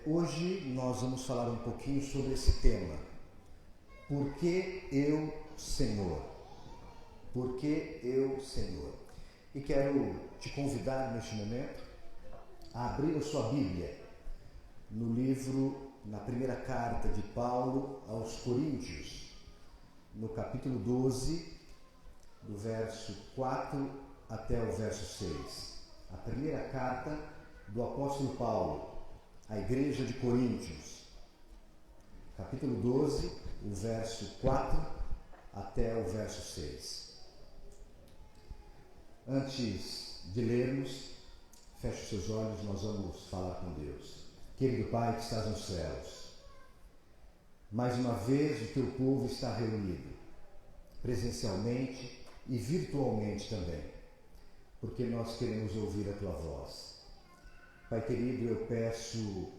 Hoje nós vamos falar um pouquinho sobre esse tema. Por que eu, Senhor? Por que eu, Senhor? E quero te convidar neste momento a abrir a sua Bíblia no livro, na primeira carta de Paulo aos Coríntios, no capítulo 12, do verso 4 até o verso 6. A primeira carta do apóstolo Paulo à igreja de Coríntios, capítulo 12, o verso 4 até o verso 6. Antes de lermos, feche seus olhos, nós vamos falar com Deus. Querido Pai que estás nos céus, mais uma vez o teu povo está reunido, presencialmente e virtualmente também, porque nós queremos ouvir a tua voz. Pai querido, eu peço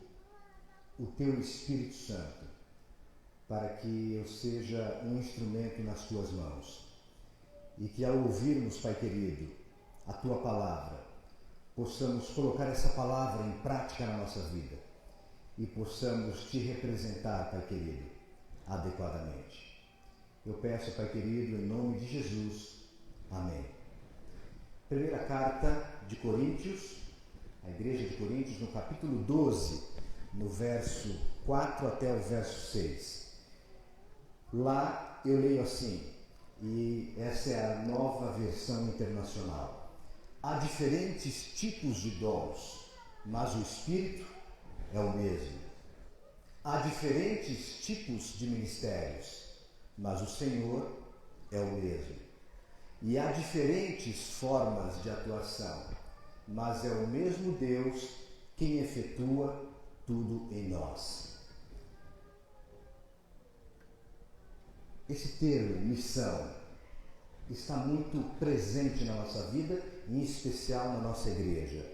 o teu Espírito Santo para que eu seja um instrumento nas tuas mãos e que ao ouvirmos, Pai querido, a tua palavra, possamos colocar essa palavra em prática na nossa vida e possamos te representar, Pai querido, adequadamente. Eu peço, Pai querido, em nome de Jesus. Amém. Primeira carta de Coríntios, a igreja de Coríntios, no capítulo 12, no verso 4 até o verso 6. Lá eu leio assim, e essa é a nova versão internacional. Há diferentes tipos de dons, mas o Espírito é o mesmo. Há diferentes tipos de ministérios, mas o Senhor é o mesmo. E há diferentes formas de atuação, mas é o mesmo Deus quem efetua tudo em nós. Esse termo, missão, está muito presente na nossa vida, em especial na nossa igreja.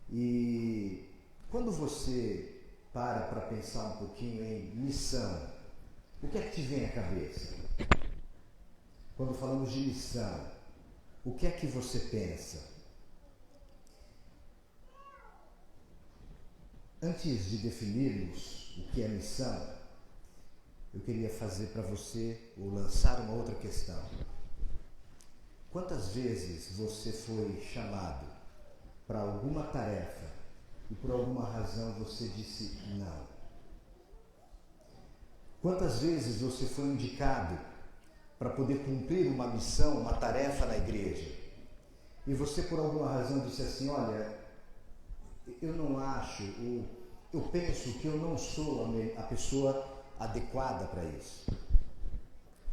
E quando você para pensar um pouquinho em missão, o que é que te vem à cabeça? Quando falamos de missão, o que é que você pensa? Antes de definirmos o que é missão, eu queria fazer para você, ou lançar uma outra questão. Quantas vezes você foi chamado para alguma tarefa e por alguma razão você disse não? Quantas vezes você foi indicado para poder cumprir uma missão, uma tarefa na igreja, e você por alguma razão disse assim, olha, eu não acho, eu penso que eu não sou a pessoa adequada para isso.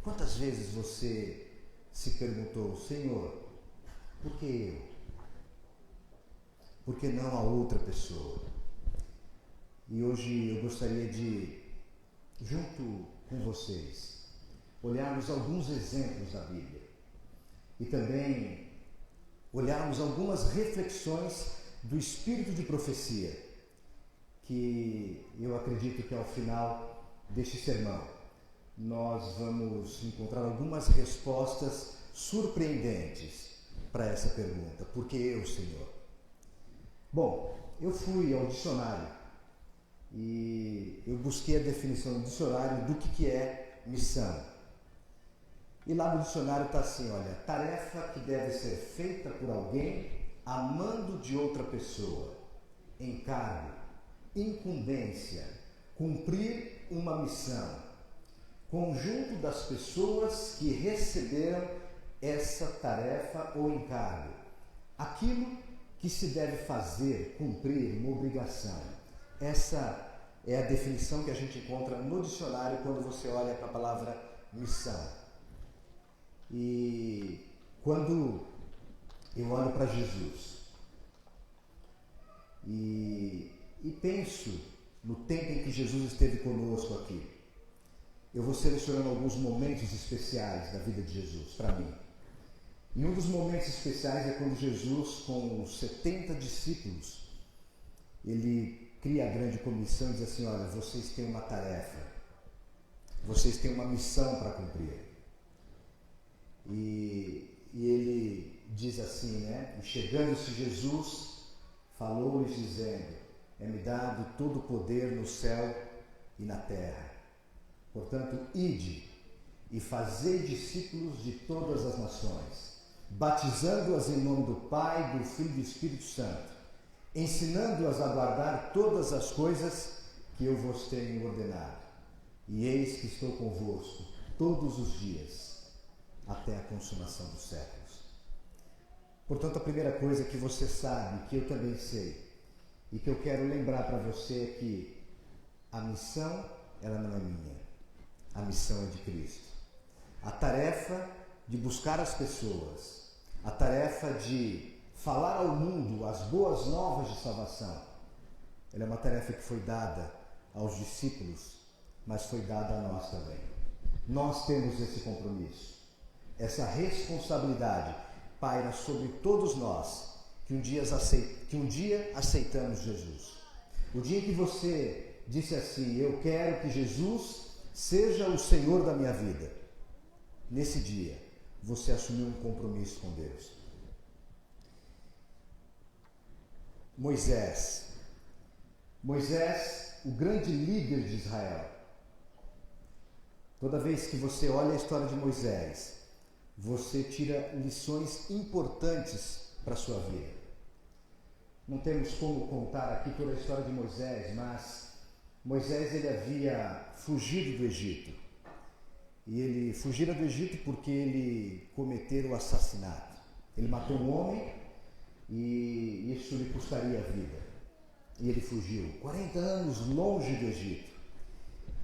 Quantas vezes você se perguntou, Senhor, por que eu? Por que não a outra pessoa? E hoje eu gostaria de, junto com vocês, olharmos alguns exemplos da Bíblia e também olharmos algumas reflexões do espírito de profecia, que eu acredito que ao final deste sermão nós vamos encontrar algumas respostas surpreendentes para essa pergunta. Por que eu, Senhor? Bom, eu fui ao dicionário e eu busquei a definição do dicionário do que é missão. E lá no dicionário está assim, olha, tarefa que deve ser feita por alguém a mando de outra pessoa, encargo, incumbência, cumprir uma missão, conjunto das pessoas que receberam essa tarefa ou encargo, aquilo que se deve fazer, cumprir, uma obrigação. Essa é a definição que a gente encontra no dicionário quando você olha para a palavra missão. E quando eu olho para Jesus e penso no tempo em que Jesus esteve conosco aqui, eu vou selecionando alguns momentos especiais da vida de Jesus para mim. E um dos momentos especiais é quando Jesus, com os 70 discípulos, ele cria a grande comissão e diz assim, olha, vocês têm uma tarefa, vocês têm uma missão para cumprir. E ele diz assim, né? E chegando-se Jesus, falou-lhes dizendo: é-me dado todo o poder no céu e na terra. Portanto, ide e fazei discípulos de todas as nações, batizando-as em nome do Pai, do Filho e do Espírito Santo, ensinando-as a guardar todas as coisas que eu vos tenho ordenado. E eis que estou convosco todos os dias, até a consumação dos séculos. Portanto, a primeira coisa que você sabe, que eu também sei, e que eu quero lembrar para você é que a missão, ela não é minha. A missão é de Cristo. A tarefa de buscar as pessoas, a tarefa de falar ao mundo as boas novas de salvação, ela é uma tarefa que foi dada aos discípulos, mas foi dada a nós também. Nós temos esse compromisso, essa responsabilidade paira sobre todos nós que um dia aceitamos Jesus. O dia em que você disse assim: eu quero que Jesus seja o Senhor da minha vida, nesse dia você assumiu um compromisso com Deus. Moisés, o grande líder de Israel. Toda vez que você olha a história de Moisés, você tira lições importantes para a sua vida. Não temos como contar aqui toda a história de Moisés, mas Moisés ele havia fugido do Egito. E ele fugira do Egito porque ele cometeu o assassinato. Ele matou um homem e isso lhe custaria a vida. E ele fugiu 40 anos longe do Egito.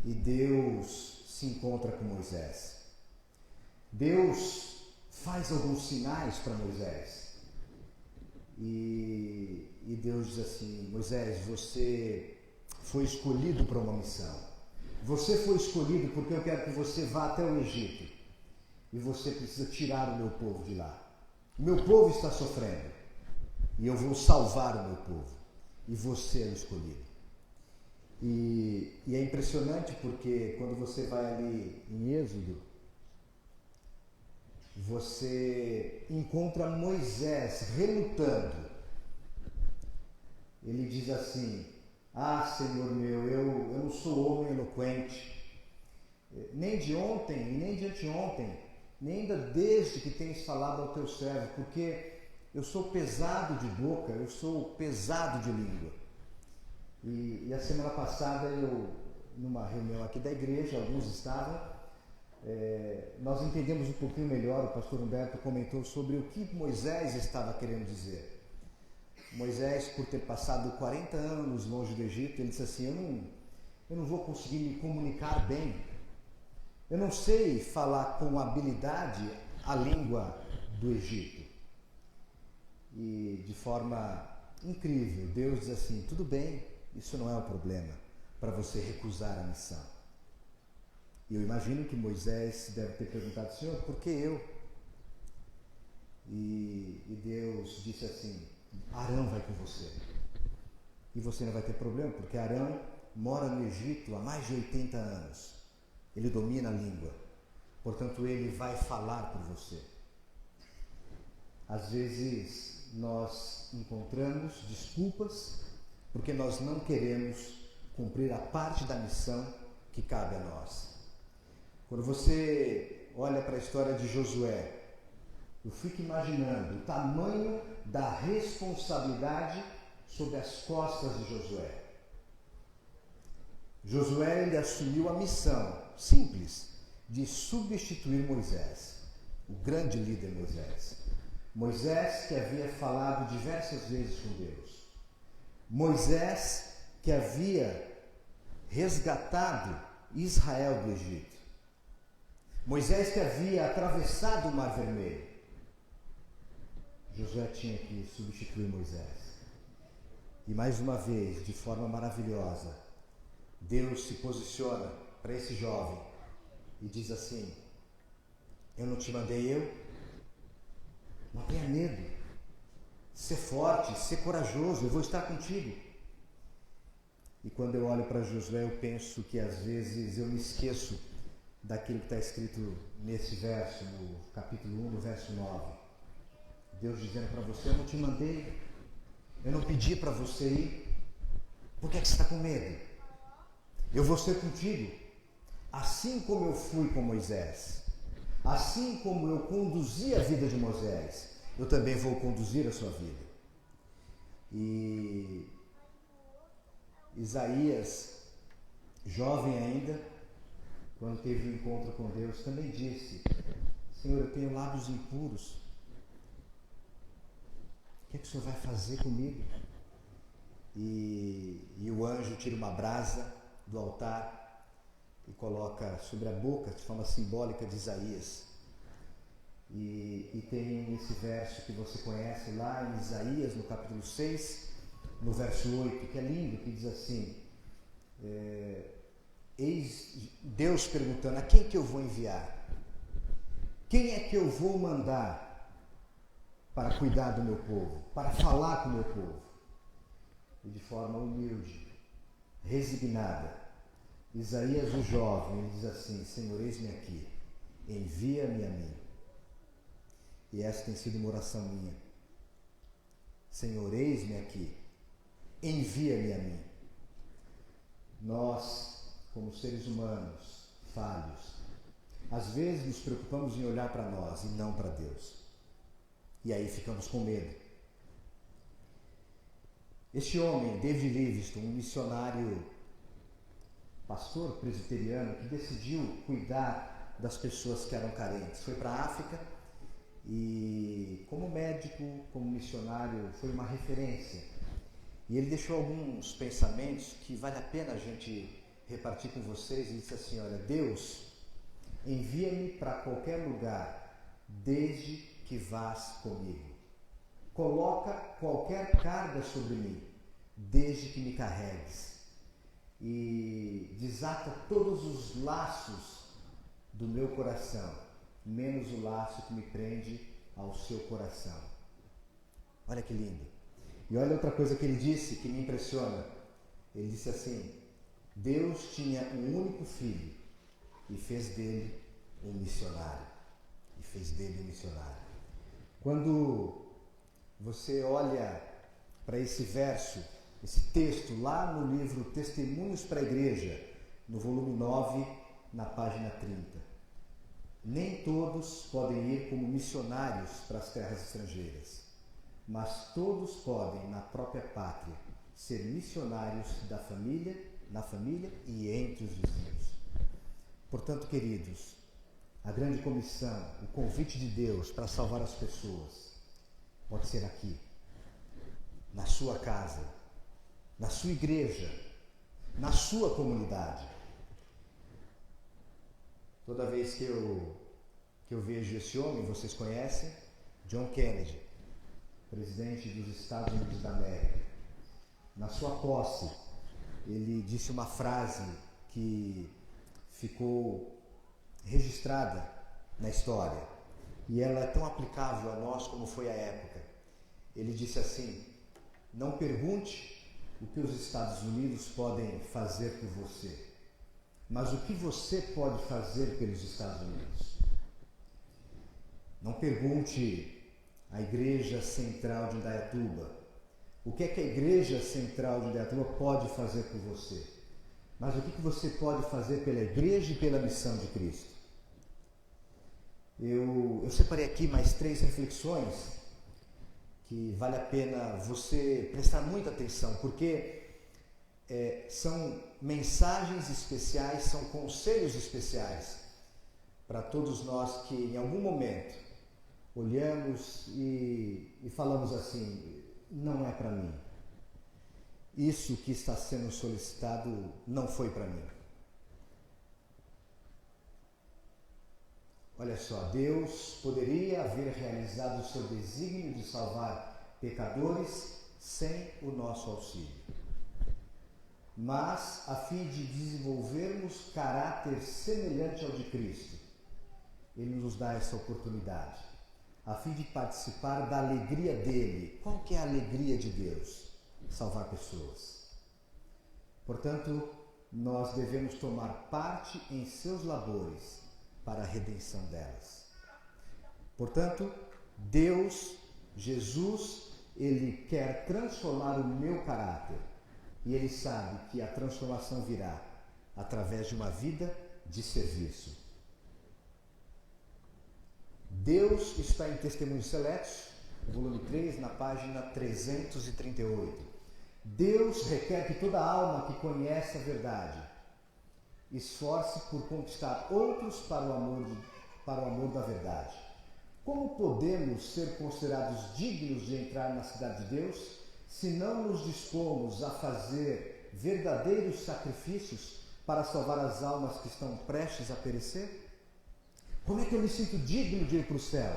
E Deus se encontra com Moisés. Deus faz alguns sinais para Moisés. E Deus diz assim: Moisés, você foi escolhido para uma missão. Você foi escolhido porque eu quero que você vá até o Egito. E você precisa tirar o meu povo de lá. O meu povo está sofrendo. E eu vou salvar o meu povo. E você é o escolhido. E é impressionante porque quando você vai ali em Êxodo, você encontra Moisés relutando. Ele diz assim: ah, Senhor meu, eu não sou homem eloquente, nem de ontem e nem de anteontem, nem ainda desde que tens falado ao teu servo, porque eu sou pesado de boca, eu sou pesado de língua. E a semana passada eu, numa reunião aqui da igreja, alguns estavam, nós entendemos um pouquinho melhor, o pastor Humberto comentou sobre o que Moisés estava querendo dizer. Moisés, por ter passado 40 anos longe do Egito, ele disse assim: eu não vou conseguir me comunicar bem, eu não sei falar com habilidade a língua do Egito. E de forma incrível, Deus diz assim: tudo bem, isso não é um problema para você recusar a missão. E eu imagino que Moisés deve ter perguntado: Senhor, por que eu? E Deus disse assim: Arão vai com você. E você não vai ter problema, porque Arão mora no Egito há mais de 80 anos. Ele domina a língua. Portanto, ele vai falar por você. Às vezes, nós encontramos desculpas porque nós não queremos cumprir a parte da missão que cabe a nós. Quando você olha para a história de Josué, eu fico imaginando o tamanho da responsabilidade sobre as costas de Josué. Josué ele assumiu a missão simples de substituir Moisés, o grande líder Moisés. Moisés que havia falado diversas vezes com Deus. Moisés que havia resgatado Israel do Egito. Moisés que havia atravessado o Mar Vermelho. Josué tinha que substituir Moisés. E mais uma vez, de forma maravilhosa, Deus se posiciona para esse jovem e diz assim: eu não te mandei eu? Não tenha medo. Ser forte, ser corajoso, eu vou estar contigo. E quando eu olho para Josué, eu penso que às vezes eu me esqueço daquilo que está escrito nesse verso, no capítulo 1, no verso 9. Deus dizendo para você: eu não te mandei, eu não pedi para você ir, por que é que você está com medo? Eu vou ser contigo, assim como eu fui com Moisés, assim como eu conduzi a vida de Moisés, eu também vou conduzir a sua vida. E Isaías, jovem ainda, quando teve um encontro com Deus, também disse: Senhor, eu tenho lábios impuros, o que é que o Senhor vai fazer comigo? E o anjo tira uma brasa do altar e coloca sobre a boca, de forma simbólica, de Isaías. E tem esse verso que você conhece lá em Isaías, no capítulo 6, no verso 8, que é lindo, que diz assim: eis Deus perguntando: a quem que eu vou enviar? Quem é que eu vou mandar para cuidar do meu povo, para falar com o meu povo? E de forma humilde, resignada, Isaías, o jovem, diz assim: Senhor, eis-me aqui, envia-me a mim. E essa tem sido uma oração minha. Senhor, eis-me aqui, envia-me a mim. Nós, como seres humanos, falhos, às vezes nos preocupamos em olhar para nós e não para Deus. E aí ficamos com medo. Este homem, David Livingstone, um missionário, pastor presbiteriano, que decidiu cuidar das pessoas que eram carentes, foi para a África e, como médico, como missionário, foi uma referência. E ele deixou alguns pensamentos que vale a pena a gente repartir com vocês. Ele disse assim: olha, Deus, envia-me para qualquer lugar, desde que vás comigo. Coloca qualquer carga sobre mim, desde que me carregues. E desata todos os laços do meu coração, menos o laço que me prende ao seu coração. Olha que lindo. E olha outra coisa que ele disse que me impressiona. Ele disse assim: Deus tinha um único filho e fez dele um missionário. Quando você olha para esse verso, esse texto, lá no livro Testemunhos para a Igreja, no volume 9, na página 30. Nem todos podem ir como missionários para as terras estrangeiras, mas todos podem, na própria pátria, ser missionários da família, na família e entre os vizinhos. Portanto, queridos, a grande comissão, o convite de Deus para salvar as pessoas, pode ser aqui, na sua casa, na sua igreja, na sua comunidade. Toda vez que eu vejo esse homem, vocês conhecem, John Kennedy, presidente dos Estados Unidos da América. Na sua posse, ele disse uma frase que ficou registrada na história, e ela é tão aplicável a nós como foi a época. Ele disse assim: não pergunte o que os Estados Unidos podem fazer por você, mas o que você pode fazer pelos Estados Unidos. Não pergunte à Igreja Central de Indaiatuba o que é que a Igreja Central de Indaiatuba pode fazer por você, mas o que você pode fazer pela Igreja e pela missão de Cristo. Eu separei aqui mais 3 reflexões que vale a pena você prestar muita atenção, porque são mensagens especiais, são conselhos especiais para todos nós que em algum momento olhamos e falamos assim: não é para mim. Isso que está sendo solicitado não foi para mim. Olha só, Deus poderia haver realizado o seu desígnio de salvar pecadores sem o nosso auxílio. Mas, a fim de desenvolvermos caráter semelhante ao de Cristo, Ele nos dá essa oportunidade, a fim de participar da alegria dele. Qual que é a alegria de Deus? Salvar pessoas. Portanto, nós devemos tomar parte em seus labores para a redenção delas. Portanto, Deus Jesus, ele quer transformar o meu caráter. E ele sabe que a transformação virá através de uma vida de serviço. Deus está em Testemunhos Seletos, volume 3, na página 338. Deus requer que toda alma que conhece a verdade esforce por conquistar outros para o amor da verdade. Como podemos ser considerados dignos de entrar na cidade de Deus se não nos dispomos a fazer verdadeiros sacrifícios para salvar as almas que estão prestes a perecer? Como é que eu me sinto digno de ir para o céu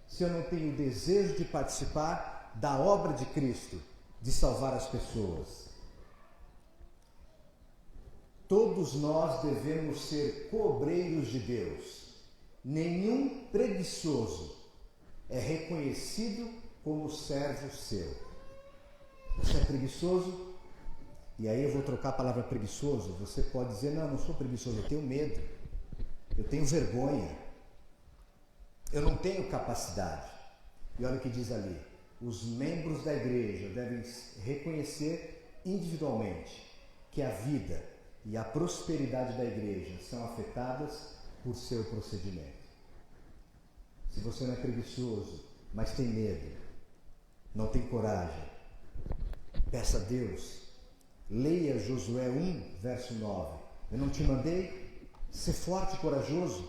se eu não tenho o desejo de participar da obra de Cristo, de salvar as pessoas? Todos nós devemos ser cobreiros de Deus. Nenhum preguiçoso é reconhecido como servo seu. Você é preguiçoso? E aí eu vou trocar a palavra preguiçoso. Você pode dizer, não, eu não sou preguiçoso, eu tenho medo. Eu tenho vergonha. Eu não tenho capacidade. E olha o que diz ali. Os membros da igreja devem reconhecer individualmente que a vida e a prosperidade da igreja são afetadas por seu procedimento. Se você não é preguiçoso, mas tem medo, não tem coragem, peça a Deus. Leia Josué 1, verso 9. Eu não te mandei ser forte e corajoso?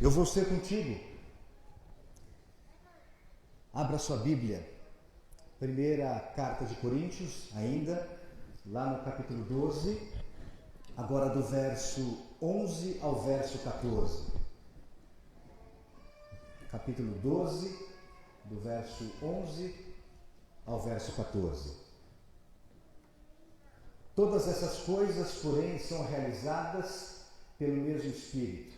Eu vou ser contigo. Abra sua Bíblia. Primeira carta de Coríntios, ainda, lá no capítulo 12, agora do verso 11 ao verso 14. Capítulo 12, do verso 11 ao verso 14. Todas essas coisas, porém, são realizadas pelo mesmo Espírito,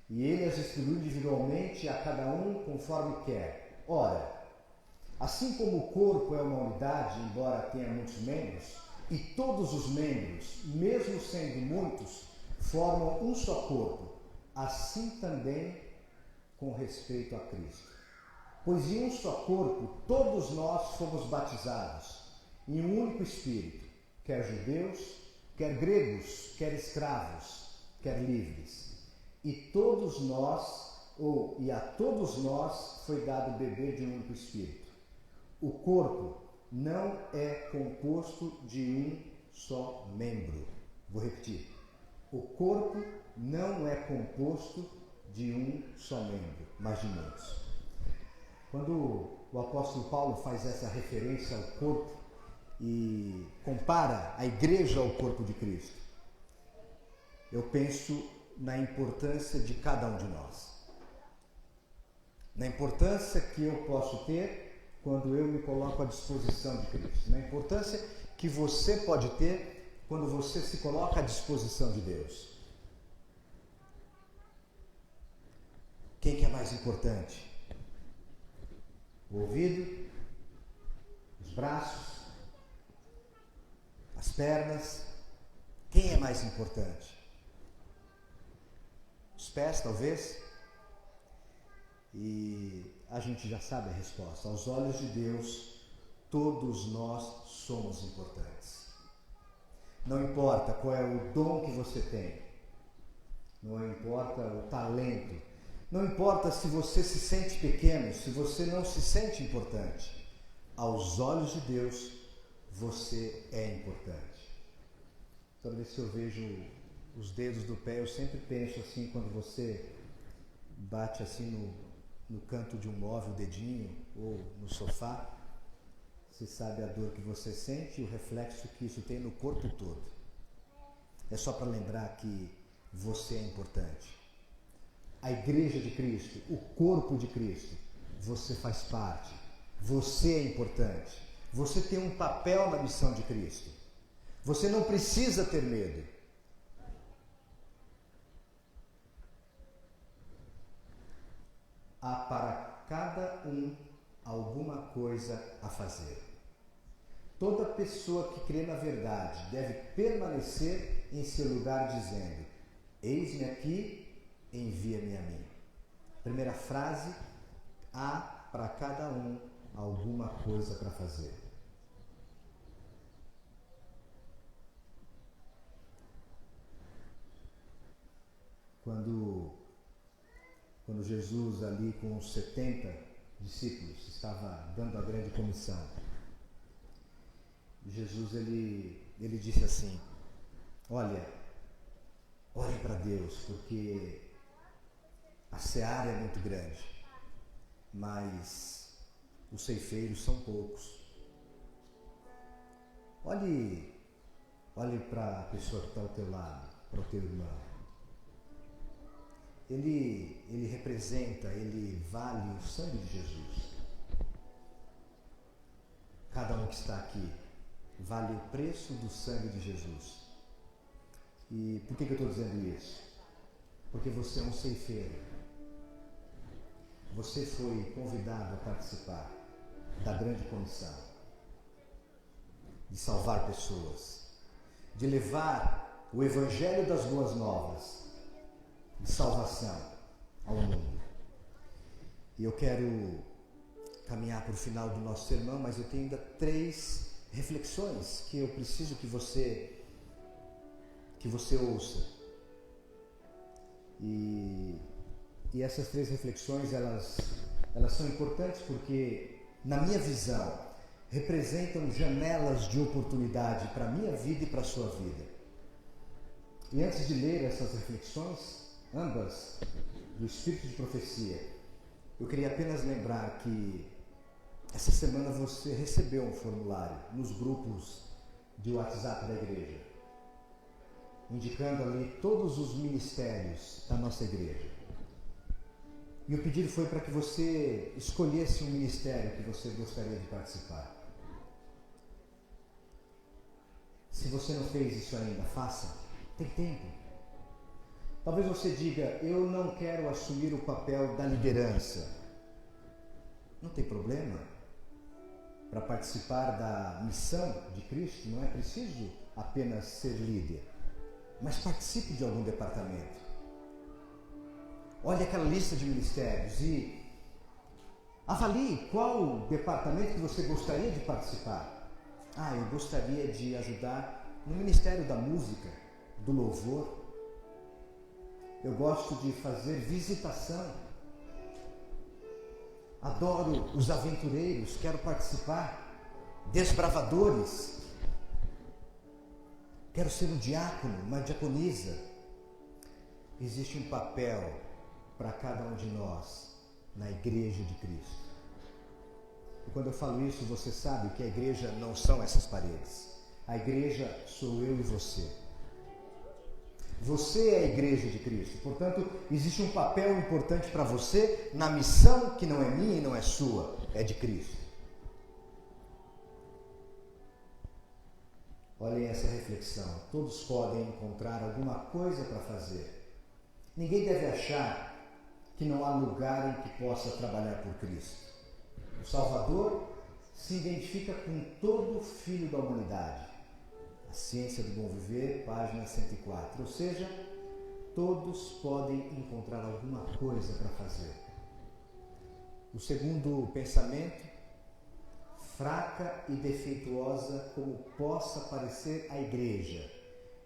e ele as distribui individualmente a cada um conforme quer. Ora, assim como o corpo é uma unidade, embora tenha muitos membros, e todos os membros, mesmo sendo muitos, formam um só corpo, assim também com respeito a Cristo. Pois em um só corpo todos nós fomos batizados, em um único Espírito, quer judeus, quer gregos, quer escravos, quer livres. E a todos nós foi dado beber de um único Espírito. O corpo não é composto de um só membro. Vou repetir. O corpo não é composto de um só membro, mas de muitos. Quando o apóstolo Paulo faz essa referência ao corpo e compara a igreja ao corpo de Cristo, eu penso na importância de cada um de nós. Na importância que eu posso ter quando eu me coloco à disposição de Cristo. Na importância que você pode ter quando você se coloca à disposição de Deus. Quem que é mais importante? O ouvido? Os braços? As pernas? Quem é mais importante? Os pés, talvez? E a gente já sabe a resposta. Aos olhos de Deus, todos nós somos importantes. Não importa qual é o dom que você tem, não importa o talento, não importa se você se sente pequeno, se você não se sente importante. Aos olhos de Deus, você é importante. Toda vez que eu vejo os dedos do pé, eu sempre penso assim, quando você bate assim no canto de um móvel, o dedinho, ou no sofá, você sabe a dor que você sente e o reflexo que isso tem no corpo todo. É só para lembrar que você é importante. A igreja de Cristo, o corpo de Cristo, você faz parte. Você é importante. Você tem um papel na missão de Cristo. Você não precisa ter medo. Há para cada um alguma coisa a fazer. Toda pessoa que crê na verdade deve permanecer em seu lugar dizendo: eis-me aqui, envia-me a mim. Primeira frase, há para cada um alguma coisa para fazer. Quando Jesus ali com os 70 discípulos estava dando a grande comissão, Jesus ele disse assim: olhem para Deus, porque a seara é muito grande, mas os ceifeiros são poucos. Olhe para a pessoa que está ao teu lado, para o teu irmão. Ele representa, ele vale o sangue de Jesus. Cada um que está aqui vale o preço do sangue de Jesus. E por que eu estou dizendo isso? Porque você é um ceifeiro. Você foi convidado a participar da grande comissão de salvar pessoas, de levar o Evangelho das Boas Novas de salvação ao mundo. E eu quero caminhar para o final do nosso sermão, mas eu tenho ainda 3 reflexões que eu preciso que você ouça. E essas 3 reflexões, elas são importantes porque, na minha visão, representam janelas de oportunidade para a minha vida e para a sua vida. E antes de ler essas reflexões, ambas do Espírito de Profecia, eu queria apenas lembrar que essa semana você recebeu um formulário nos grupos de WhatsApp da igreja, indicando ali todos os ministérios da nossa igreja. E o pedido foi para que você escolhesse um ministério que você gostaria de participar. Se você não fez isso ainda, faça. Tem tempo. Talvez você diga: eu não quero assumir o papel da liderança. Não tem problema. Para participar da missão de Cristo, não é preciso apenas ser líder, mas participe de algum departamento. Olhe aquela lista de ministérios e avalie qual departamento que você gostaria de participar. Eu gostaria de ajudar no Ministério da Música, do Louvor. Eu gosto de fazer visitação. Adoro os aventureiros, quero participar. Desbravadores. Quero ser um diácono, uma diaconisa. Existe um papel para cada um de nós na Igreja de Cristo. E quando eu falo isso, você sabe que a igreja não são essas paredes. A igreja sou eu e você. Você é a Igreja de Cristo. Portanto, existe um papel importante para você na missão que não é minha e não é sua, é de Cristo. Olhem essa reflexão. Todos podem encontrar alguma coisa para fazer. Ninguém deve achar que não há lugar em que possa trabalhar por Cristo. O Salvador se identifica com todo filho da humanidade. A Ciência do Bom Viver, página 104. Ou seja, todos podem encontrar alguma coisa para fazer. O segundo pensamento: fraca e defeituosa como possa parecer a igreja,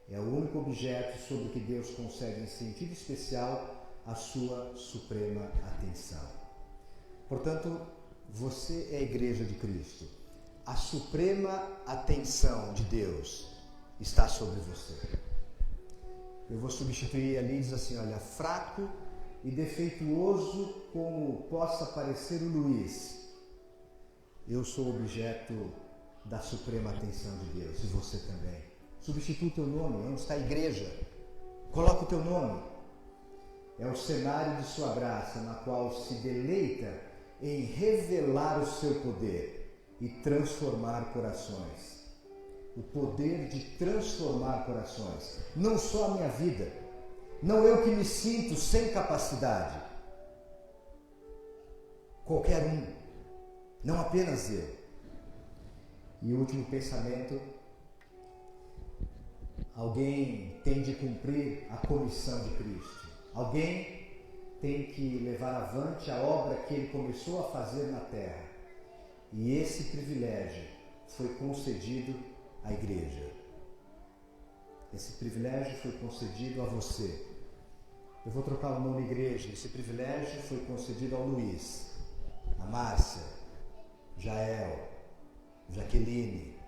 é o único objeto sobre que Deus concede em sentido especial a sua suprema atenção. Portanto, você é a Igreja de Cristo. A suprema atenção de Deus está sobre você. Eu vou substituir ali, diz assim, olha, fraco e defeituoso como possa parecer o Luiz, eu sou objeto da suprema atenção de Deus, e você também. Substitua o teu nome, onde está a igreja? Coloca o teu nome. É o cenário de sua graça, na qual se deleita em revelar o seu poder e transformar corações. O poder de transformar corações. Não só a minha vida. Não eu que me sinto sem capacidade. Qualquer um. Não apenas eu. E o último pensamento. Alguém tem de cumprir a comissão de Cristo. Alguém tem que levar avante a obra que ele começou a fazer na terra. E esse privilégio foi concedido à igreja. Esse privilégio foi concedido a você. Eu vou trocar o nome igreja. Esse privilégio foi concedido ao Luiz, a Márcia, Jael, Jaqueline,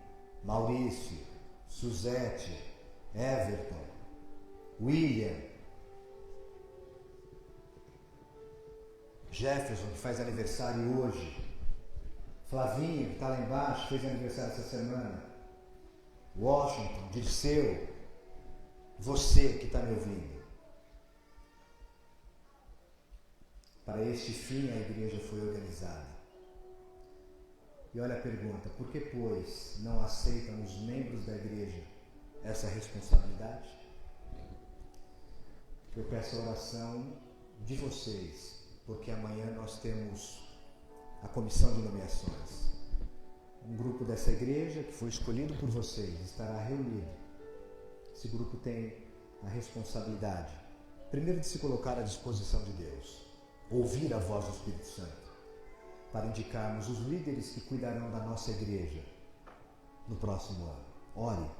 Maurício, Suzete, Everton, William, Jefferson, que faz aniversário hoje, Flavinho, que está lá embaixo, fez aniversário essa semana, Washington, Dirceu, você que está me ouvindo. Para este fim a igreja foi organizada. E olha a pergunta: por que, pois, não aceitam os membros da igreja essa responsabilidade? Eu peço a oração de vocês, porque amanhã nós temos a comissão de nomeações. Um grupo dessa igreja que foi escolhido por vocês estará reunido. Esse grupo tem a responsabilidade, primeiro, de se colocar à disposição de Deus, ouvir a voz do Espírito Santo, para indicarmos os líderes que cuidarão da nossa igreja no próximo ano. Ore.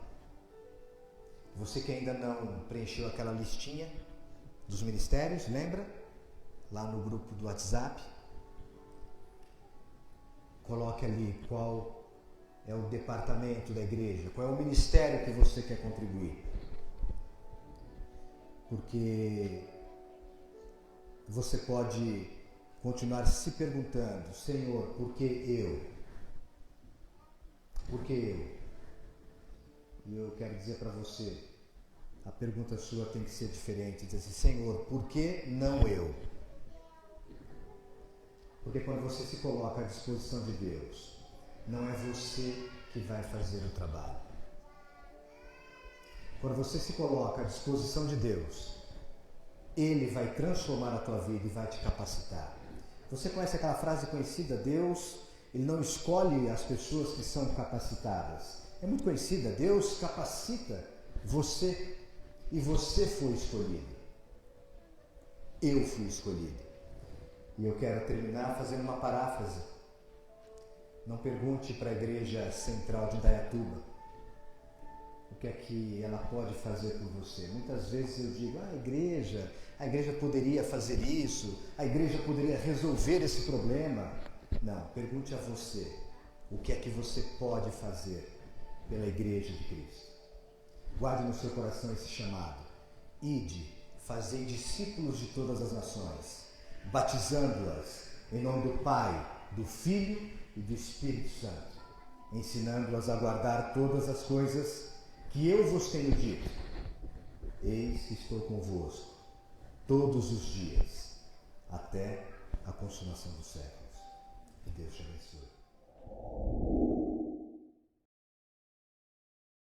Você que ainda não preencheu aquela listinha dos ministérios, lembra? Lá no grupo do WhatsApp. Coloque ali qual é o departamento da igreja, qual é o ministério que você quer contribuir. Porque você pode continuar se perguntando: Senhor, por que eu? Por que eu? E eu quero dizer para você, a pergunta sua tem que ser diferente. Dizer assim: Senhor, por que não eu? Porque quando você se coloca à disposição de Deus, não é você que vai fazer o trabalho. Quando você se coloca à disposição de Deus, Ele vai transformar a tua vida e vai te capacitar. Você conhece aquela frase conhecida: Deus, Ele não escolhe as pessoas que são capacitadas. É muito conhecida. Deus capacita você e você foi escolhido. Eu fui escolhido. E eu quero terminar fazendo uma paráfrase. Não pergunte para a igreja central de Indaiatuba o que é que ela pode fazer por você. Muitas vezes eu digo: a igreja poderia fazer isso, a igreja poderia resolver esse problema. Não, pergunte a você o que é que você pode fazer pela igreja de Cristo. Guarde no seu coração esse chamado: ide, fazei discípulos de todas as nações, batizando-as em nome do Pai, do Filho e do Espírito Santo, ensinando-as a guardar todas as coisas que eu vos tenho dito. Eis que estou convosco todos os dias, até a consumação dos séculos. Que Deus te abençoe.